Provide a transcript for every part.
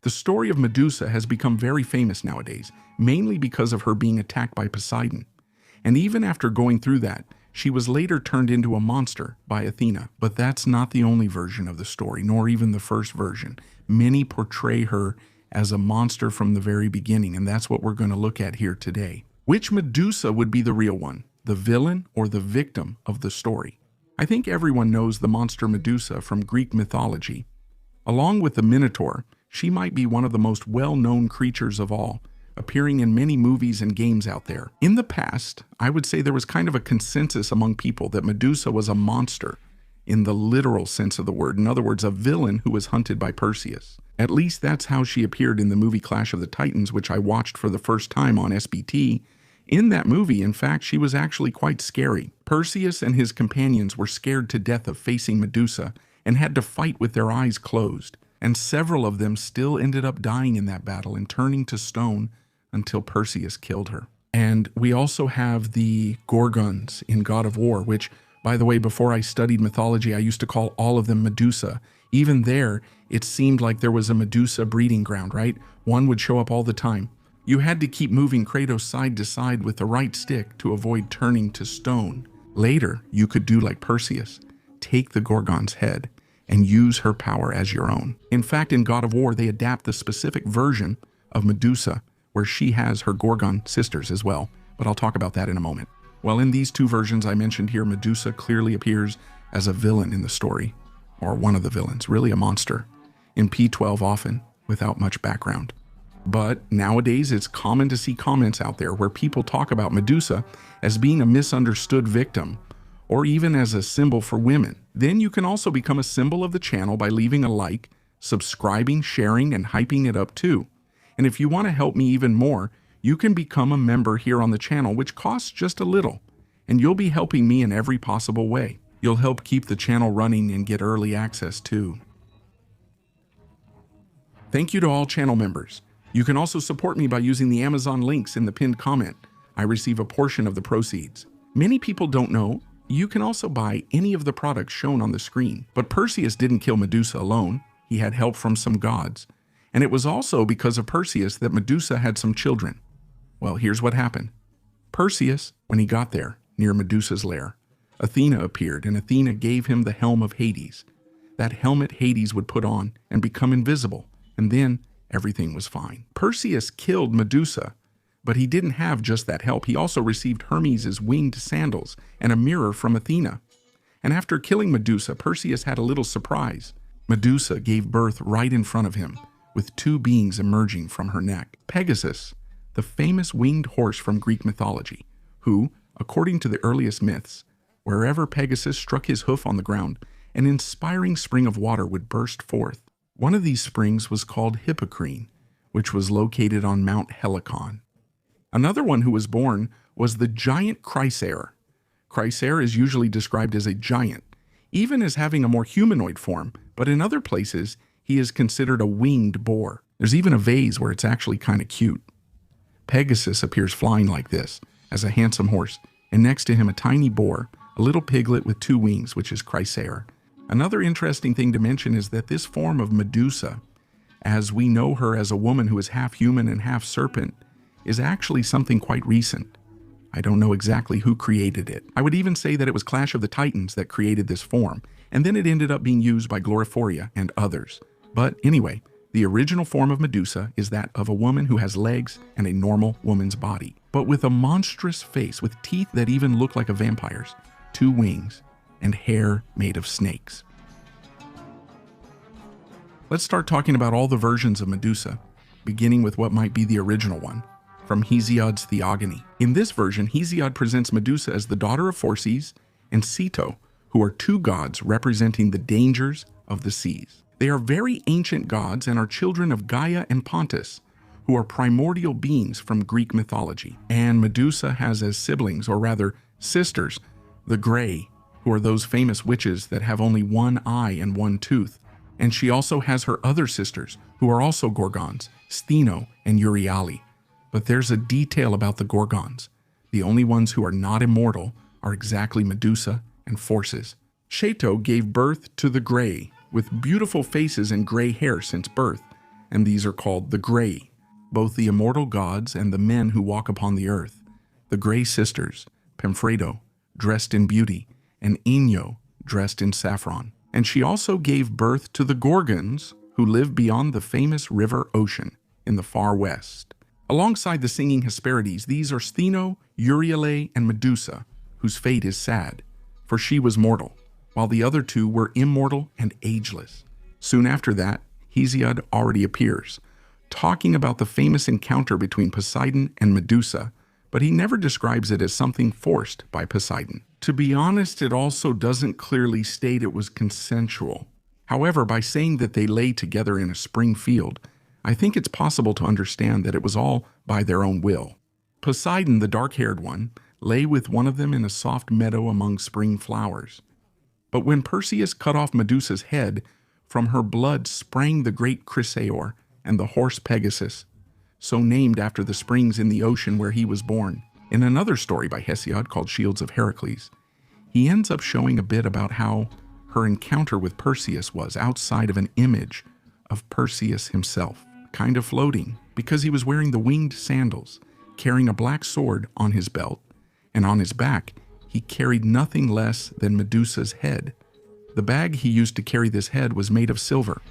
The story of Medusa has become very famous nowadays, mainly because of her being attacked by Poseidon. And even after going through that, she was later turned into a monster by Athena. But that's not the only version of the story, nor even the first version. Many portray her as a monster from the very beginning, and that's what we're going to look at here today. Which Medusa would be the real one, the villain or the victim of the story? I think everyone knows the monster Medusa from Greek mythology. Along with the Minotaur, she might be one of the most well-known creatures of all, appearing in many movies and games out there. In the past, I would say there was kind of a consensus among people that Medusa was a monster in the literal sense of the word. In other words, a villain who was hunted by Perseus. At least that's how she appeared in the movie Clash of the Titans, which I watched for the first time on SBT. In that movie, in fact, she was actually quite scary. Perseus and his companions were scared to death of facing Medusa and had to fight with their eyes closed. And several of them still ended up dying in that battle and turning to stone until Perseus killed her. And we also have the Gorgons in God of War, which, by the way, before I studied mythology, I used to call all of them Medusa. Even there, it seemed like there was a Medusa breeding ground, right? One would show up all the time. You had to keep moving Kratos side to side with the right stick to avoid turning to stone. Later, you could do like Perseus, take the Gorgon's head and use her power as your own. In fact, in God of War, they adapt the specific version of Medusa where she has her Gorgon sisters as well, but I'll talk about that in a moment. Well, in these two versions I mentioned here, Medusa clearly appears as a villain in the story, or one of the villains, really a monster, in P12 often, without much background. But nowadays it's common to see comments out there where people talk about Medusa as being a misunderstood victim, or even as a symbol for women. Then you can also become a symbol of the channel by leaving a like, subscribing, sharing, and hyping it up too. And if you want to help me even more, you can become a member here on the channel, which costs just a little, and you'll be helping me in every possible way. You'll help keep the channel running and get early access too. Thank you to all channel members. You can also support me by using the Amazon links in the pinned comment. I receive a portion of the proceeds. Many people don't know, you can also buy any of the products shown on the screen. But Perseus didn't kill Medusa alone. He had help from some gods. And it was also because of Perseus that Medusa had some children. Well, here's what happened. Perseus, when he got there, near Medusa's lair, Athena appeared, and Athena gave him the helm of Hades. That helmet Hades would put on and become invisible, and then everything was fine. Perseus killed Medusa, but he didn't have just that help. He also received Hermes' winged sandals and a mirror from Athena. And after killing Medusa, Perseus had a little surprise. Medusa gave birth right in front of him, with two beings emerging from her neck. Pegasus, the famous winged horse from Greek mythology, who, according to the earliest myths, wherever Pegasus struck his hoof on the ground, an inspiring spring of water would burst forth. One of these springs was called Hippocrene, which was located on Mount Helicon. Another one who was born was the giant Chrysaor. Chrysaor is usually described as a giant, even as having a more humanoid form, but in other places, he is considered a winged boar. There's even a vase where it's actually kind of cute. Pegasus appears flying like this, as a handsome horse, and next to him a tiny boar, a little piglet with two wings, which is Chrysaor. Another interesting thing to mention is that this form of Medusa, as we know her as a woman who is half human and half serpent, is actually something quite recent. I don't know exactly who created it. I would even say that it was Clash of the Titans that created this form, and then it ended up being used by Gloriphoria and others. But anyway, the original form of Medusa is that of a woman who has legs and a normal woman's body, but with a monstrous face with teeth that even look like a vampire's, two wings, and hair made of snakes. Let's start talking about all the versions of Medusa, beginning with what might be the original one, from Hesiod's Theogony. In this version, Hesiod presents Medusa as the daughter of Phorcys and Ceto, who are two gods representing the dangers of the seas. They are very ancient gods and are children of Gaia and Pontus, who are primordial beings from Greek mythology. And Medusa has as siblings, or rather sisters, the Grey, who are those famous witches that have only one eye and one tooth. And she also has her other sisters, who are also Gorgons, Stheno and Euryale. But there's a detail about the Gorgons. The only ones who are not immortal are exactly Medusa and Phorcys. Ceto gave birth to the Grey, with beautiful faces and gray hair since birth, and these are called the Grey, both the immortal gods and the men who walk upon the earth. The Grey sisters, Pemphredo, dressed in beauty, and Ino, dressed in saffron. And she also gave birth to the Gorgons, who live beyond the famous river Ocean in the far west. Alongside the singing Hesperides, these are Stheno, Euryale, and Medusa, whose fate is sad, for she was mortal, while the other two were immortal and ageless. Soon after that, Hesiod already appears, talking about the famous encounter between Poseidon and Medusa, but he never describes it as something forced by Poseidon. To be honest, it also doesn't clearly state it was consensual. However, by saying that they lay together in a spring field, I think it's possible to understand that it was all by their own will. Poseidon, the dark-haired one, lay with one of them in a soft meadow among spring flowers. But when Perseus cut off Medusa's head, from her blood sprang the great Chrysaor and the horse Pegasus, so named after the springs in the ocean where he was born. In another story by Hesiod called Shields of Heracles, he ends up showing a bit about how her encounter with Perseus was outside of an image of Perseus himself, kind of floating, because he was wearing the winged sandals, carrying a black sword on his belt, and on his back he carried nothing less than Medusa's head. The bag he used to carry this head was made of silver,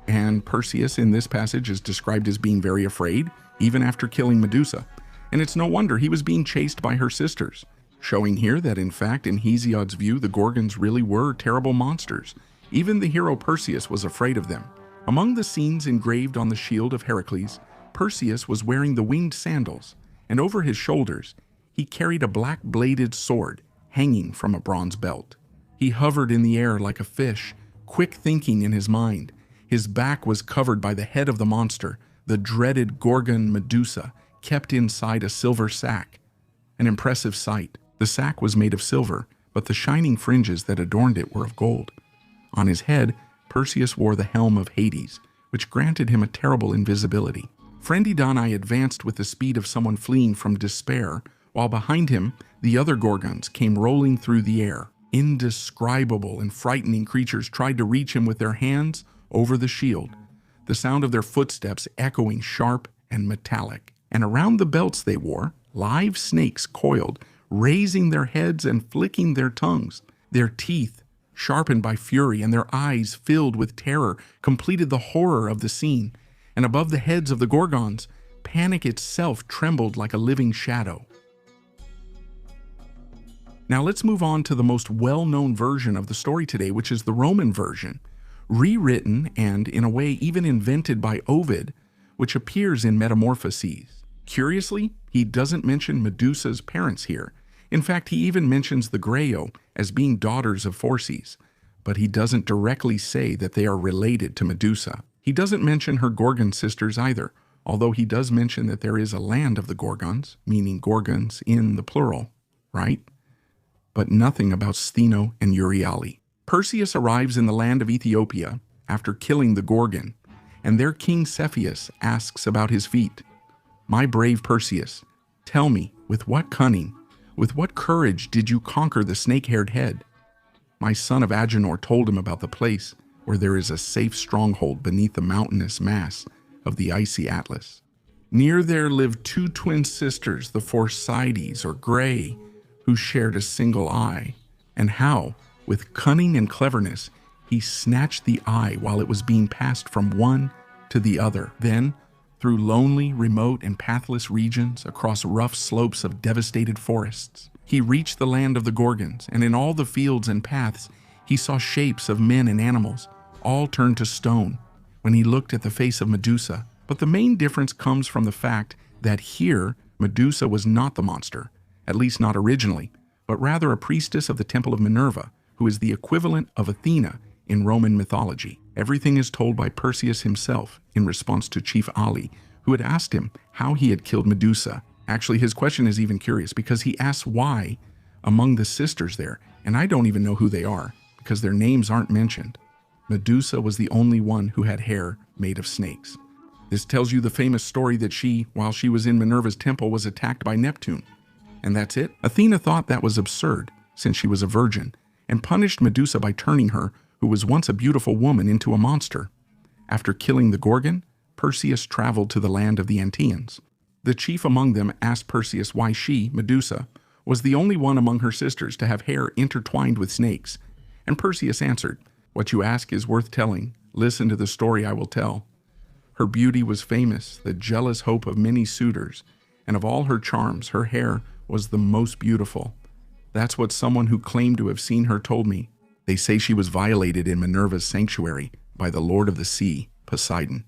and Perseus in this passage is described as being very afraid, even after killing Medusa. And it's no wonder he was being chased by her sisters, showing here that in fact in Hesiod's view the Gorgons really were terrible monsters. Even the hero Perseus was afraid of them. Among the scenes engraved on the shield of Heracles, Perseus was wearing the winged sandals, and over his shoulders he carried a black-bladed sword hanging from a bronze belt. He hovered in the air like a fish, quick thinking in his mind. His back was covered by the head of the monster, the dreaded Gorgon Medusa, kept inside a silver sack. An impressive sight. The sack was made of silver, but the shining fringes that adorned it were of gold. On his head, Perseus wore the helm of Hades, which granted him a terrible invisibility. Friend Idani advanced with the speed of someone fleeing from despair, while behind him, the other Gorgons came rolling through the air. Indescribable and frightening creatures tried to reach him with their hands over the shield, the sound of their footsteps echoing sharp and metallic. And around the belts they wore, live snakes coiled, raising their heads and flicking their tongues. Their teeth, sharpened by fury, and their eyes filled with terror, completed the horror of the scene. And above the heads of the Gorgons, panic itself trembled like a living shadow. Now let's move on to the most well-known version of the story today, which is the Roman version, rewritten and, in a way, even invented by Ovid, which appears in Metamorphoses. Curiously, he doesn't mention Medusa's parents here. In fact, he even mentions the Graeo as being daughters of Phorcys, but he doesn't directly say that they are related to Medusa. He doesn't mention her Gorgon sisters either, although he does mention that there is a land of the Gorgons, meaning Gorgons in the plural, right? But nothing about Stheno and Euryale. Perseus arrives in the land of Ethiopia after killing the Gorgon, and their king Cepheus asks about his feat. My brave Perseus, tell me, with what cunning, with what courage did you conquer the snake-haired head? My son of Agenor told him about the place where there is a safe stronghold beneath the mountainous mass of the icy Atlas. Near there lived two twin sisters, the Phorcides, or Grey, who shared a single eye, and how, with cunning and cleverness, he snatched the eye while it was being passed from one to the other. Then, through lonely, remote, and pathless regions, across rough slopes of devastated forests, he reached the land of the Gorgons, and in all the fields and paths he saw shapes of men and animals, all turned to stone, when he looked at the face of Medusa. But the main difference comes from the fact that here, Medusa was not the monster, at least not originally, but rather a priestess of the temple of Minerva, who is the equivalent of Athena in Roman mythology. Everything is told by Perseus himself in response to Chief Ali, who had asked him how he had killed Medusa. Actually, his question is even curious because he asks why among the sisters there, and I don't even know who they are because their names aren't mentioned. Medusa was the only one who had hair made of snakes. This tells you the famous story that she, while she was in Minerva's temple, was attacked by Neptune. And that's it. Athena thought that was absurd, since she was a virgin, and punished Medusa by turning her, who was once a beautiful woman, into a monster. After killing the Gorgon, Perseus traveled to the land of the Antaeans. The chief among them asked Perseus why she, Medusa, was the only one among her sisters to have hair intertwined with snakes. And Perseus answered, "What you ask is worth telling. Listen to the story I will tell. Her beauty was famous, the jealous hope of many suitors, and of all her charms, her hair was the most beautiful. That's what someone who claimed to have seen her told me. They say she was violated in Minerva's sanctuary by the lord of the sea, Poseidon.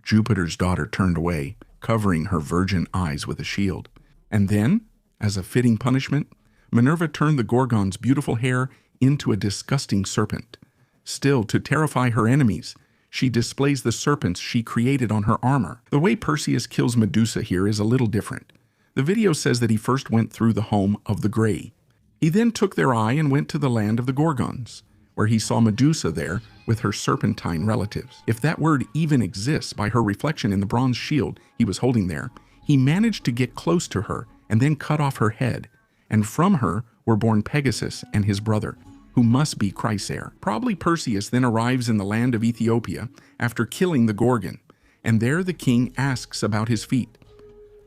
Jupiter's daughter turned away, covering her virgin eyes with a shield. And then, as a fitting punishment, Minerva turned the Gorgon's beautiful hair into a disgusting serpent. Still, to terrify her enemies, she displays the serpents she created on her armor. The way Perseus kills Medusa here is a little different. The video says that he first went through the home of the Grey. He then took their eye and went to the land of the Gorgons, where he saw Medusa there with her serpentine relatives. If that word even exists by her reflection in the bronze shield he was holding there, he managed to get close to her and then cut off her head. And from her were born Pegasus and his brother, who must be Chrysaor. Probably Perseus then arrives in the land of Ethiopia after killing the Gorgon, and there the king asks about his feat.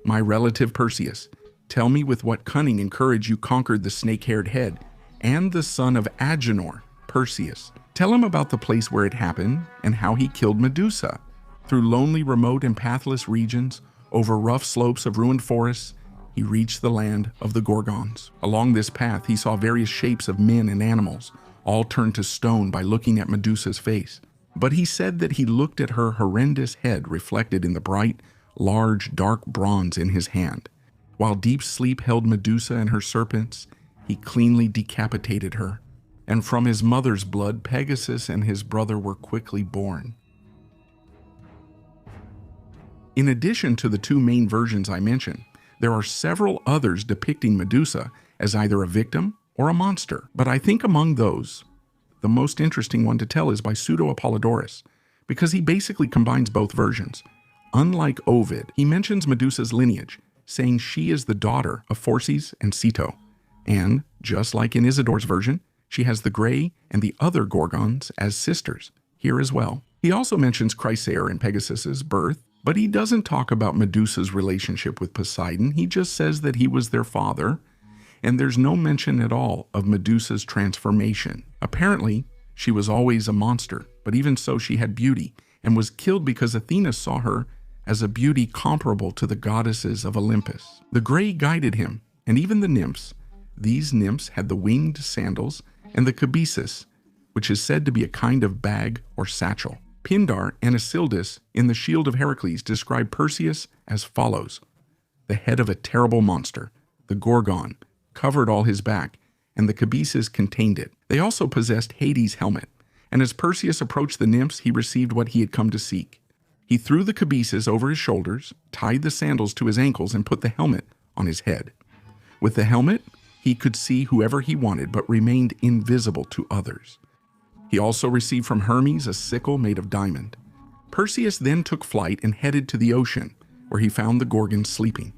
"My relative Perseus, tell me with what cunning and courage you conquered the snake-haired head and the son of Agenor, Perseus. Tell him about the place where it happened and how he killed Medusa. Through lonely, remote, and pathless regions, over rough slopes of ruined forests, he reached the land of the Gorgons. Along this path, he saw various shapes of men and animals, all turned to stone by looking at Medusa's face. But he said that he looked at her horrendous head reflected in the bright, large, dark bronze in his hand. While deep sleep held Medusa and her serpents, he cleanly decapitated her. And from his mother's blood, Pegasus and his brother were quickly born." In addition to the two main versions I mentioned, there are several others depicting Medusa as either a victim or a monster. But I think among those, the most interesting one to tell is by Pseudo-Apollodorus, because he basically combines both versions. Unlike Ovid, he mentions Medusa's lineage, saying she is the daughter of Phorcys and Ceto. And, just like in Isidor's version, she has the Grey and the other Gorgons as sisters here as well. He also mentions Chrysaor and Pegasus's birth, but he doesn't talk about Medusa's relationship with Poseidon. He just says that he was their father, and there's no mention at all of Medusa's transformation. Apparently, she was always a monster, but even so she had beauty, and was killed because Athena saw her as a beauty comparable to the goddesses of Olympus. The Grey guided him, and even the nymphs. These nymphs had the winged sandals and the cabesus, which is said to be a kind of bag or satchel. Pindar and Isildus in the Shield of Heracles describe Perseus as follows: the head of a terrible monster, the Gorgon, covered all his back, and the cabesus contained it. They also possessed Hades' helmet, and as Perseus approached the nymphs, he received what he had come to seek. He threw the cabesus over his shoulders, tied the sandals to his ankles, and put the helmet on his head. With the helmet, he could see whoever he wanted, but remained invisible to others. He also received from Hermes a sickle made of diamond. Perseus then took flight and headed to the ocean, where he found the Gorgons sleeping.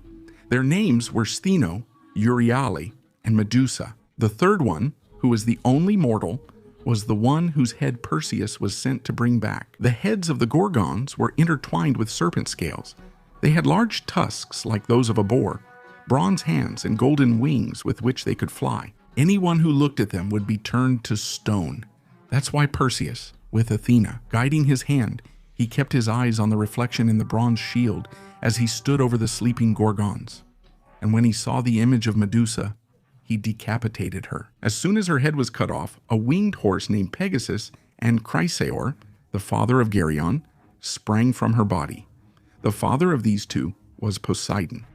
Their names were Stheno, Euryale, and Medusa. The third one, who was the only mortal, was the one whose head Perseus was sent to bring back. The heads of the Gorgons were intertwined with serpent scales. They had large tusks like those of a boar, bronze hands, and golden wings with which they could fly. Anyone who looked at them would be turned to stone. That's why Perseus, with Athena guiding his hand, he kept his eyes on the reflection in the bronze shield as he stood over the sleeping Gorgons. And when he saw the image of Medusa, he decapitated her. As soon as her head was cut off, a winged horse named Pegasus and Chrysaor, the father of Geryon, sprang from her body. The father of these two was Poseidon.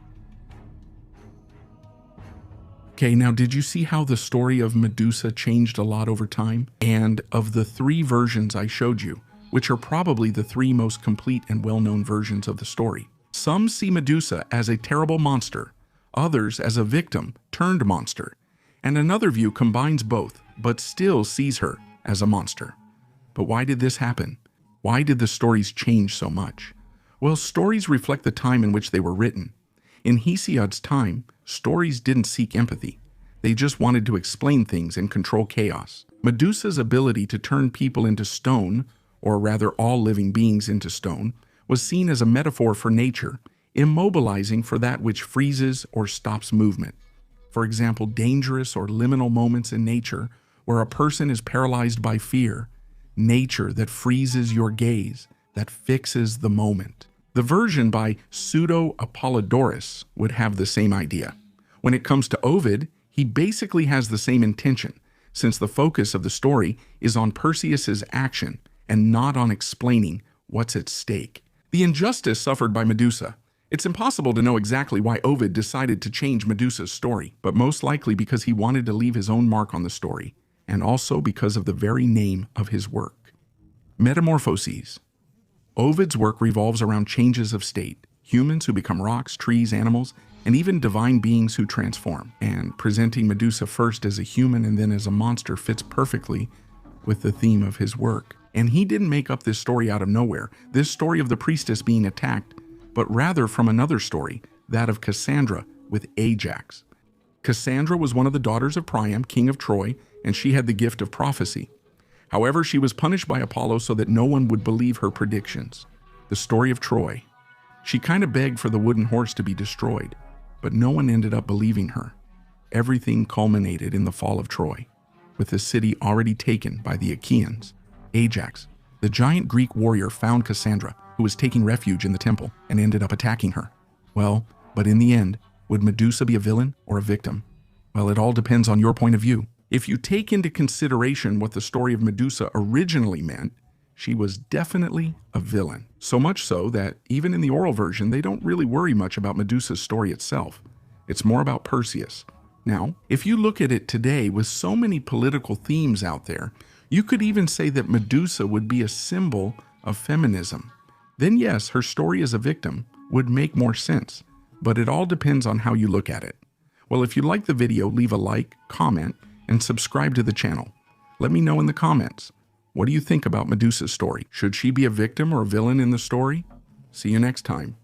Okay, now did you see how the story of Medusa changed a lot over time? And of the three versions I showed you, which are probably the three most complete and well-known versions of the story, some see Medusa as a terrible monster, others as a victim turned monster, and another view combines both, but still sees her as a monster. But why did this happen? Why did the stories change so much? Well, stories reflect the time in which they were written. In Hesiod's time, stories didn't seek empathy. They just wanted to explain things and control chaos. Medusa's ability to turn people into stone, or rather all living beings into stone, was seen as a metaphor for nature, immobilizing for that which freezes or stops movement. For example, dangerous or liminal moments in nature where a person is paralyzed by fear, nature that freezes your gaze, that fixes the moment. The version by Pseudo-Apollodorus would have the same idea. When it comes to Ovid, he basically has the same intention, since the focus of the story is on Perseus's action and not on explaining what's at stake. The injustice suffered by Medusa. It's impossible to know exactly why Ovid decided to change Medusa's story, but most likely because he wanted to leave his own mark on the story, and also because of the very name of his work. Metamorphoses. Ovid's work revolves around changes of state, humans who become rocks, trees, animals, and even divine beings who transform. And presenting Medusa first as a human and then as a monster fits perfectly with the theme of his work. And he didn't make up this story out of nowhere, this story of the priestess being attacked, but rather from another story, that of Cassandra with Ajax. Cassandra was one of the daughters of Priam, king of Troy, and she had the gift of prophecy. However, she was punished by Apollo so that no one would believe her predictions. The story of Troy. She kind of begged for the wooden horse to be destroyed, but no one ended up believing her. Everything culminated in the fall of Troy, with the city already taken by the Achaeans. Ajax, the giant Greek warrior, found Cassandra, who was taking refuge in the temple, and ended up attacking her. Well, but in the end, would Medusa be a villain or a victim? Well, it all depends on your point of view. If you take into consideration what the story of Medusa originally meant, she was definitely a villain. So much so that even in the oral version, they don't really worry much about Medusa's story itself. It's more about Perseus. Now, if you look at it today with so many political themes out there, you could even say that Medusa would be a symbol of feminism. Then yes, her story as a victim would make more sense, but it all depends on how you look at it. Well, if you like the video, leave a like, comment, and subscribe to the channel. Let me know in the comments. What do you think about Medusa's story? Should she be a victim or a villain in the story? See you next time.